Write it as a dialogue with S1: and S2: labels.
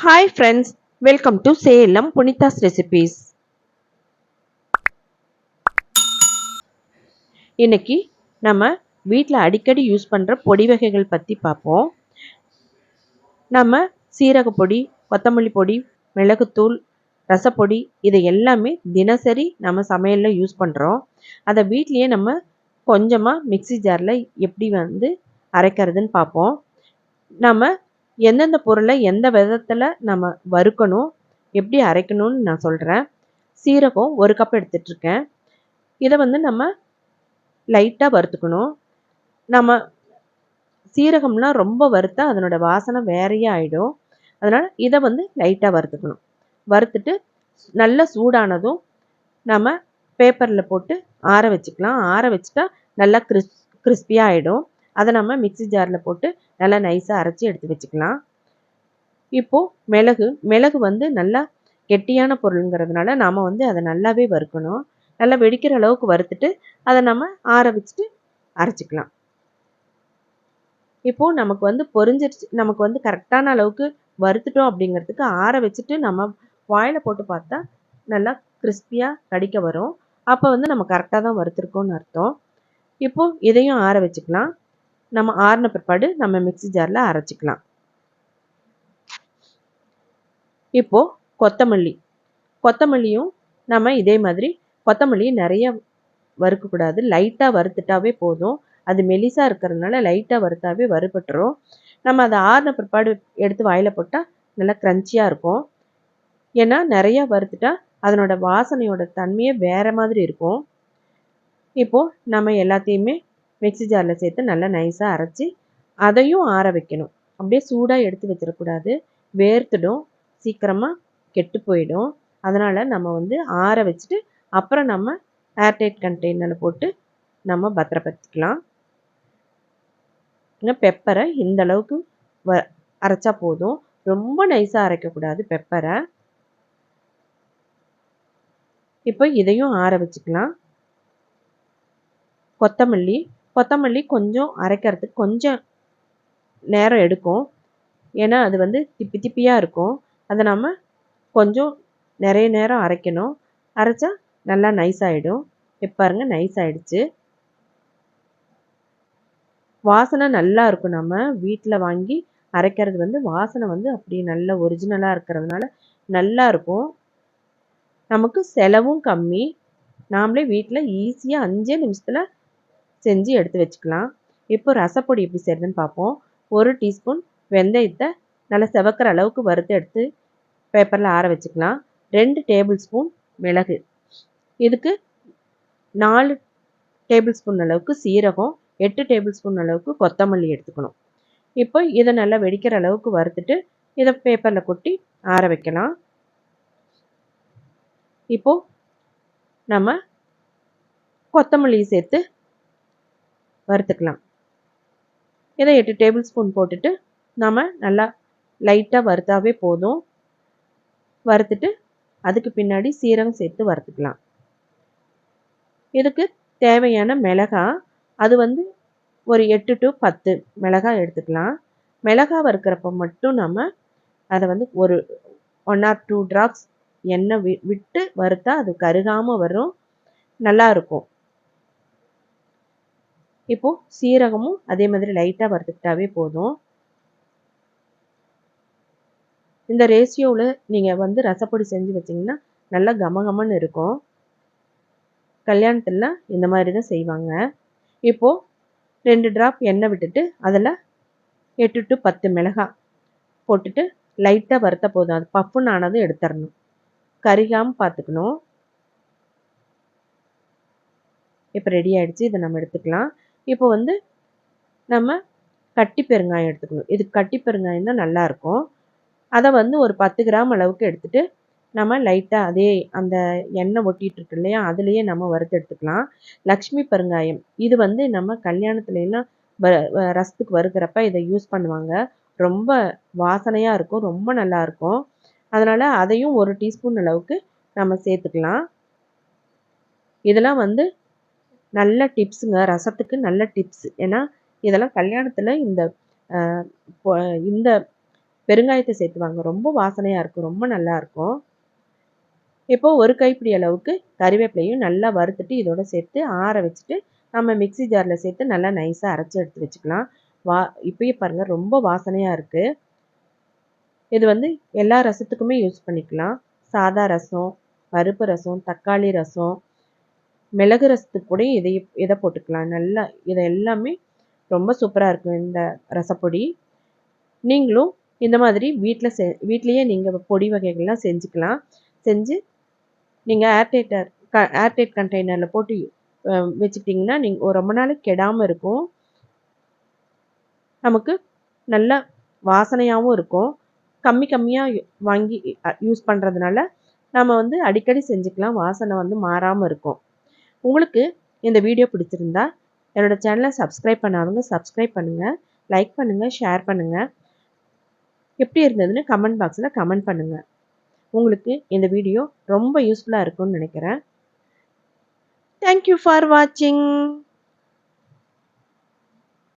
S1: Hi friends, welcome to Salem Punitha's Recipes. இன்னைக்கு நம்ம வீட்டில் அடிக்கடி யூஸ் பண்ணுற பொடி வகைகள் பற்றி பார்ப்போம். நம்ம சீரக பொடி, கொத்தமல்லி பொடி, மிளகுத்தூள், ரசப்பொடி இதை எல்லாமே தினசரி நம்ம சமையலில் யூஸ் பண்ணுறோம். அதை வீட்லேயே நம்ம கொஞ்சமாக மிக்ஸி ஜாரில் எப்படி அரைக்கிறதுன்னு பார்ப்போம். நம்ம எந்தெந்த பொருளை எந்த விதத்தில் நம்ம வறுக்கணும், எப்படி அரைக்கணும்னு நான் சொல்கிறேன். சீரகம் 1 கப் எடுத்துகிட்ருக்கேன். இதை நம்ம லைட்டாக வறுத்துக்கணும். நம்ம சீரகம்லாம் ரொம்ப வறுத்தா அதனோட வாசனை வேறையே ஆகிடும். அதனால் இதை லைட்டாக வறுத்துக்கணும். வறுத்துட்டு நல்லா சூடானதும் நம்ம பேப்பரில் போட்டு ஆற வச்சுக்கலாம். ஆற வச்சுட்டா நல்லா கிறிஸ்பியாக ஆகிடும். அதை நம்ம மிக்ஸி ஜாரில் போட்டு நல்லா நைஸாக அரைச்சி எடுத்து வச்சுக்கலாம். இப்போது மிளகு நல்லா கெட்டியான பொருளுங்கிறதுனால நாம் அதை நல்லாவே வறுக்கணும். நல்லா வெடிக்கிற அளவுக்கு வறுத்துட்டு அதை நம்ம ஆற வச்சுட்டு அரைச்சிக்கலாம். இப்போது நமக்கு பொரிஞ்சிருச்சு, நமக்கு கரெக்டான அளவுக்கு வறுத்துட்டோம் அப்படிங்கிறதுக்கு ஆற வச்சுட்டு நம்ம வாயில் போட்டு பார்த்தா நல்லா கிறிஸ்பியாக கடிக்க வரும். அப்போ நம்ம கரெக்டாக தான் வறுத்துருக்கோம்னு அர்த்தம். இப்போது இதையும் ஆற வச்சுக்கலாம். நம்ம ஆறின பிற்பாடு நம்ம மிக்ஸி ஜாரில் அரைச்சிக்கலாம். இப்போது கொத்தமல்லியும் நம்ம இதே மாதிரி கொத்தமல்லியை நிறைய வறுக்கக்கூடாது. லைட்டாக வறுத்துட்டாவே போதும். அது மெலிசாக இருக்கிறதுனால லைட்டாக வறுத்தாவே வறுபட்டுரும். நம்ம அதை ஆறின பிற்பாடு எடுத்து வாயில் போட்டால் நல்லா க்ரன்ச்சியாக இருக்கும். ஏன்னா நிறையா வறுத்துட்டா அதனோட வாசனையோட தன்மையே வேறு மாதிரி இருக்கும். இப்போது நம்ம எல்லாத்தையுமே மிக்ஸி ஜாரில் சேர்த்து நல்லா நைஸாக அரைச்சி அதையும் ஆற வைக்கணும். அப்படியே சூடாக எடுத்து வச்சிடக்கூடாது. வேர்த்துடும், சீக்கிரமாக கெட்டு போயிடும். அதனால் நம்ம ஆற வச்சுட்டு அப்புறம் நம்ம ஏர்டைட் கண்டெய்னரில் போட்டு நம்ம பத்திரப்படுத்திக்கலாம். பெப்பரை இந்த அளவுக்கு அரைச்சா போதும். ரொம்ப நைஸாக அரைக்கக்கூடாது பெப்பரை. இப்போ இதையும் ஆற வச்சுக்கலாம். கொத்தமல்லி கொஞ்சம் அரைக்கிறதுக்கு கொஞ்சம் நேரம் எடுக்கும். ஏன்னா அது திப்பி திப்பியாக இருக்கும். அதை நம்ம கொஞ்சம் நிறைய நேரம் அரைக்கணும். அரைச்சா நல்லா நைஸ் ஆகிடும். இப்போ பாருங்க நைஸ் ஆகிடுச்சு. வாசனை நல்லா இருக்கும். நம்ம வீட்டில் வாங்கி அரைக்கிறது வாசனை அப்படி நல்ல ஒரிஜினலாக இருக்கிறதுனால நல்லா இருக்கும். நமக்கு செலவும் கம்மி. நாமளே வீட்டில் ஈஸியாக 5 நிமிஷத்தில் செஞ்சு எடுத்து வச்சுக்கலாம். இப்போ ரசப்பொடி எப்படி செய்யறதுன்னு பார்ப்போம். 1 டீஸ்பூன் வெந்தயத்தை நல்லா செவக்கிற அளவுக்கு வறுத்து எடுத்து பேப்பரில் ஆற வச்சுக்கலாம். 2 டேபிள் ஸ்பூன் மிளகு, இதுக்கு 4 டேபிள் ஸ்பூன் அளவுக்கு சீரகம், 8 டேபிள் ஸ்பூன் அளவுக்கு கொத்தமல்லி எடுத்துக்கணும். இப்போ இதை நல்லா வெடிக்கிற அளவுக்கு வறுத்துட்டு இதை பேப்பரில் கொட்டி ஆற வைக்கலாம். இப்போது நம்ம கொத்தமல்லியை சேர்த்து வறுத்துக்கலாம். இதை 8 டேபிள் ஸ்பூன் போட்டுட்டு நம்ம நல்லா லைட்டாக வறுத்தாவே போதும். வறுத்துட்டு அதுக்கு பின்னாடி சீரகம் சேர்த்து வறுத்துக்கலாம். இதுக்கு தேவையான மிளகாய், அது ஒரு 8 to 10 மிளகாய் எடுத்துக்கலாம். மிளகாய் வறுக்கிறப்ப மட்டும் நம்ம அதை ஒரு 1 or 2 drops எண்ணெய் விட்டு வறுத்தா அது கருகாமல் வரும், நல்லா இருக்கும். இப்போது சீரகமும் அதே மாதிரி லைட்டாக வறுத்துக்கிட்டாவே போதும். இந்த ரேஷியோவில் நீங்கள் ரசப்பொடி செஞ்சு வச்சிங்கன்னா நல்லா கமகமன்னு இருக்கும். கல்யாணத்துல இந்த மாதிரி தான் செய்வாங்க. இப்போது 2 ட்ராப் எண்ணெய் விட்டுட்டு அதில் 8 to 10 மிளகாய் போட்டுட்டு லைட்டாக வறுத்த போதும். அது பஃப்னு ஆனதும் எடுத்துடணும். கரிகாமல் பார்த்துக்கணும். இப்போ ரெடி ஆகிடுச்சு. இதை நம்ம எடுத்துக்கலாம். இப்போ நம்ம கட்டி பெருங்காயம் எடுத்துக்கணும். இது கட்டி பெருங்காயம் தான் நல்லாயிருக்கும். அதை ஒரு 10 கிராம் அளவுக்கு எடுத்துகிட்டு நம்ம லைட்டாக அதே அந்த எண்ணெய் ஒட்டிகிட்டு இருக்கு இல்லையா, அதுலேயே நம்ம வறுத்து எடுத்துக்கலாம். லக்ஷ்மி பெருங்காயம், இது நம்ம கல்யாணத்துலலாம் ரசத்துக்கு வறுக்கிறப்ப இதை யூஸ் பண்ணுவாங்க. ரொம்ப வாசனையாக இருக்கும், ரொம்ப நல்லாயிருக்கும். அதனால் அதையும் 1 டீஸ்பூன் அளவுக்கு நம்ம சேர்த்துக்கலாம். இதெல்லாம் நல்ல டிப்ஸுங்க, ரசத்துக்கு நல்ல டிப்ஸ். ஏன்னா இதெல்லாம் கல்யாணத்தில் இந்த பெருங்காயத்தை சேர்த்துவாங்க. ரொம்ப வாசனையாக இருக்கும், ரொம்ப நல்லாயிருக்கும். இப்போ ஒரு கைப்பிடி அளவுக்கு கறிவேப்பிலையும் நல்லா வறுத்துட்டு இதோட சேர்த்து ஆற வச்சுட்டு நம்ம மிக்ஸி ஜாரில் சேர்த்து நல்லா நைஸாக அரைச்சி எடுத்து வச்சுக்கலாம். இப்பயே பாருங்கள் ரொம்ப வாசனையாக இருக்குது. இது வந்து எல்லா ரசத்துக்குமே யூஸ் பண்ணிக்கலாம். சாதா ரசம், பருப்பு ரசம், தக்காளி ரசம், மிளகு ரசத்துக்கு கூட இதை போட்டுக்கலாம். நல்லா இதை எல்லாமே ரொம்ப சூப்பராக இருக்கும் இந்த ரசப்பொடி. நீங்களும் இந்த மாதிரி வீட்லேயே நீங்கள் பொடி வகைகள்லாம் செஞ்சுக்கலாம். செஞ்சு நீங்கள் ஏர்டைட் கண்டெய்னரில் போட்டு வச்சுக்கிட்டிங்கன்னா நீங்கள் ரொம்ப நாளைக்கு கெடாமல் இருக்கும். நமக்கு நல்ல வாசனையாகவும் இருக்கும். கம்மியாக வாங்கி யூஸ் பண்ணுறதுனால நம்ம வந்து அடிக்கடி செஞ்சுக்கலாம். வாசனை வந்து மாறாமல் இருக்கும். உங்களுக்கு இந்த வீடியோ பிடிச்சிருந்தா என்னோட சேனலை சப்ஸ்கிரைப் பண்ணாதவங்க சப்ஸ்கிரைப் பண்ணுங்கள், லைக் பண்ணுங்கள், ஷேர் பண்ணுங்கள். எப்படி இருந்ததுன்னு கமெண்ட் பாக்ஸில் கமெண்ட் பண்ணுங்கள். உங்களுக்கு இந்த வீடியோ ரொம்ப யூஸ்ஃபுல்லாக இருக்கும்னு நினைக்கிறேன். தேங்க்யூ ஃபார் வாட்சிங்.